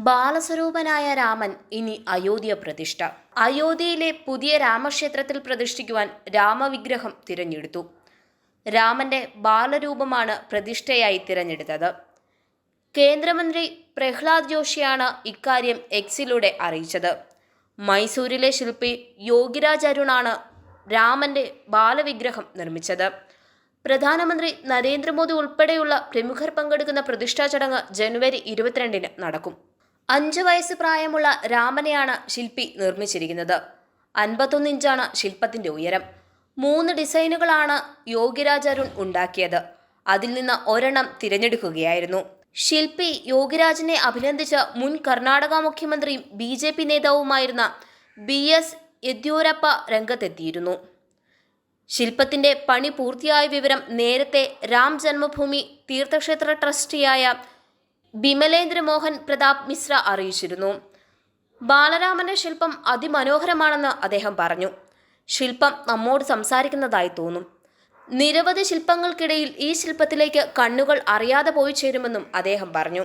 ബാലസ്വരൂപനായ രാമൻ ഇനി അയോധ്യ പ്രതിഷ്ഠ. അയോധ്യയിലെ പുതിയ രാമക്ഷേത്രത്തിൽ പ്രതിഷ്ഠിക്കുവാൻ രാമവിഗ്രഹം തിരഞ്ഞെടുത്തു. രാമന്റെ ബാലരൂപമാണ് പ്രതിഷ്ഠയായി തിരഞ്ഞെടുത്തത്. കേന്ദ്രമന്ത്രി പ്രഹ്ലാദ് ജോഷിയാണ് ഇക്കാര്യം എക്സിലൂടെ അറിയിച്ചത്. മൈസൂരിലെ ശില്പി യോഗിരാജ് അരുണാണ് രാമന്റെ ബാലവിഗ്രഹം നിർമ്മിച്ചത്. പ്രധാനമന്ത്രി നരേന്ദ്രമോദി ഉൾപ്പെടെയുള്ള പ്രമുഖർ പങ്കെടുക്കുന്ന പ്രതിഷ്ഠാ ചടങ്ങ് ജനുവരി 22-ന് നടക്കും. 5 വയസ്സ് പ്രായമുള്ള രാമനെയാണ് ശില്പി നിർമ്മിച്ചിരിക്കുന്നത്. 51 ഇഞ്ചാണ് ശില്പത്തിന്റെ ഉയരം. 3 ഡിസൈനുകളാണ് യോഗിരാജ് അരുൺ ഉണ്ടാക്കിയത്. അതിൽ നിന്ന് ഒരെണ്ണം തിരഞ്ഞെടുക്കുകയായിരുന്നു. ശില്പി യോഗിരാജിനെ അഭിനന്ദിച്ച മുൻ കർണാടക മുഖ്യമന്ത്രിയും BJP നേതാവുമായിരുന്ന BS യെദ്യൂരപ്പ രംഗത്തെത്തിയിരുന്നു. ശില്പത്തിന്റെ പണി പൂർത്തിയായ വിവരം നേരത്തെ രാം ജന്മഭൂമി തീർത്ഥക്ഷേത്ര ട്രസ്റ്റിയായ ബിമലേന്ദ്ര മോഹൻ പ്രതാപ് മിശ്ര അറിയിച്ചിരുന്നു. ബാലരാമന്റെ ശില്പം അതിമനോഹരമാണെന്ന് അദ്ദേഹം പറഞ്ഞു. ശില്പം നമ്മോട് സംസാരിക്കുന്നതായി തോന്നും. നിരവധി ശില്പങ്ങൾക്കിടയിൽ ഈ ശില്പത്തിലേക്ക് കണ്ണുകൾ അറിയാതെ പോയി ചേരുമെന്നും അദ്ദേഹം പറഞ്ഞു.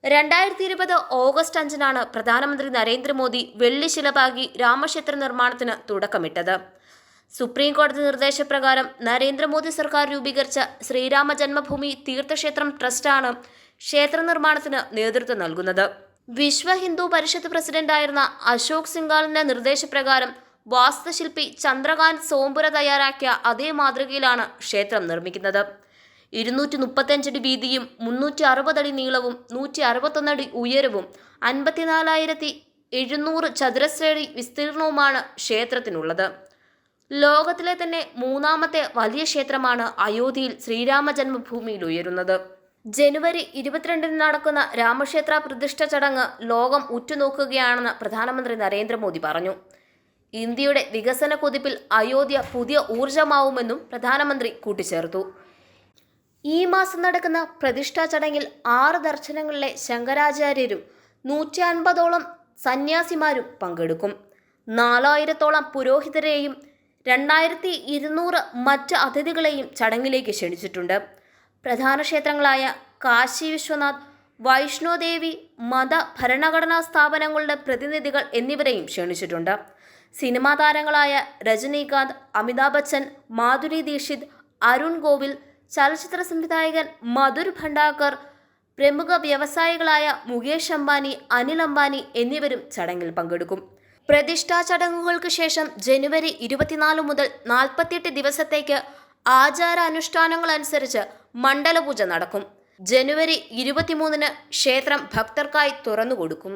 2020 ഓഗസ്റ്റ് 5-നാണ് പ്രധാനമന്ത്രി നരേന്ദ്രമോദി വെള്ളിശിലപാകി രാമക്ഷേത്ര നിർമ്മാണത്തിന് തുടക്കമിട്ടത്. സുപ്രീം കോടതി നിർദ്ദേശപ്രകാരം നരേന്ദ്രമോദി സർക്കാർ രൂപീകരിച്ച ശ്രീരാമ ജന്മഭൂമി തീർത്ഥക്ഷേത്രം ട്രസ്റ്റാണ് ക്ഷേത്ര നിർമ്മാണത്തിന് നേതൃത്വം നൽകുന്നത്. വിശ്വ ഹിന്ദു പരിഷത്ത് പ്രസിഡന്റായിരുന്ന അശോക് സിംഗാളിന്റെ നിർദ്ദേശപ്രകാരം വാസ്തുശില്പി ചന്ദ്രകാന്ത് സോംപുര തയ്യാറാക്കിയ അതേ മാതൃകയിലാണ് ക്ഷേത്രം നിർമ്മിക്കുന്നത്. 235 അടി വീതിയും 360 അടി നീളവും 161 അടി ഉയരവും 54,700 ചതുരശ്രയടി വിസ്തീർണവുമാണ് ക്ഷേത്രത്തിനുള്ളത്. ലോകത്തിലെ തന്നെ 3ാമത്തെ വലിയ ക്ഷേത്രമാണ് അയോധ്യയിൽ ശ്രീരാമ ജന്മഭൂമിയിൽ ഉയരുന്നത്. ജനുവരി 22-ന് നടക്കുന്ന രാമക്ഷേത്ര പ്രതിഷ്ഠ ചടങ്ങ് ലോകം ഉറ്റുനോക്കുകയാണെന്ന് പ്രധാനമന്ത്രി നരേന്ദ്രമോദി പറഞ്ഞു. ഇന്ത്യയുടെ വികസന കുതിപ്പിൽ അയോധ്യ പുതിയ ഊർജമാവുമെന്നും പ്രധാനമന്ത്രി കൂട്ടിച്ചേർത്തു. ഈ മാസം നടക്കുന്ന പ്രതിഷ്ഠാ ചടങ്ങിൽ 6 ദർശനങ്ങളിലെ ശങ്കരാചാര്യരും 150ഓളം സന്യാസിമാരും പങ്കെടുക്കും. 4000ഓളം പുരോഹിതരെയും 2200 മറ്റ് അതിഥികളെയും ചടങ്ങിലേക്ക് ക്ഷണിച്ചിട്ടുണ്ട്. പ്രധാന ക്ഷേത്രങ്ങളായ കാശി വിശ്വനാഥ്, വൈഷ്ണോദേവി, മത ഭരണഘടനാ സ്ഥാപനങ്ങളുടെ പ്രതിനിധികൾ എന്നിവരെയും ക്ഷണിച്ചിട്ടുണ്ട്. സിനിമാ താരങ്ങളായ രജനീകാന്ത്, അമിതാഭ് ബച്ചൻ, മാധുരി ദീക്ഷിത്, അരുൺ ഗോവിൽ, ചലച്ചിത്ര സംവിധായകൻ മധുർ ഭണ്ഡാർക്കർ, പ്രമുഖ വ്യവസായികളായ മുകേഷ് അംബാനി, അനിൽ അംബാനി എന്നിവരും ചടങ്ങിൽ പങ്കെടുക്കും. പ്രതിഷ്ഠാ ചടങ്ങുകൾക്ക് ശേഷം ജനുവരി 24 മുതൽ 48 ദിവസത്തേക്ക് ആചാരാനുഷ്ഠാനങ്ങളനുസരിച്ച് മണ്ഡലപൂജ നടക്കും. ജനുവരി 23-ന് ക്ഷേത്രം ഭക്തർക്കായി തുറന്നുകൊടുക്കും.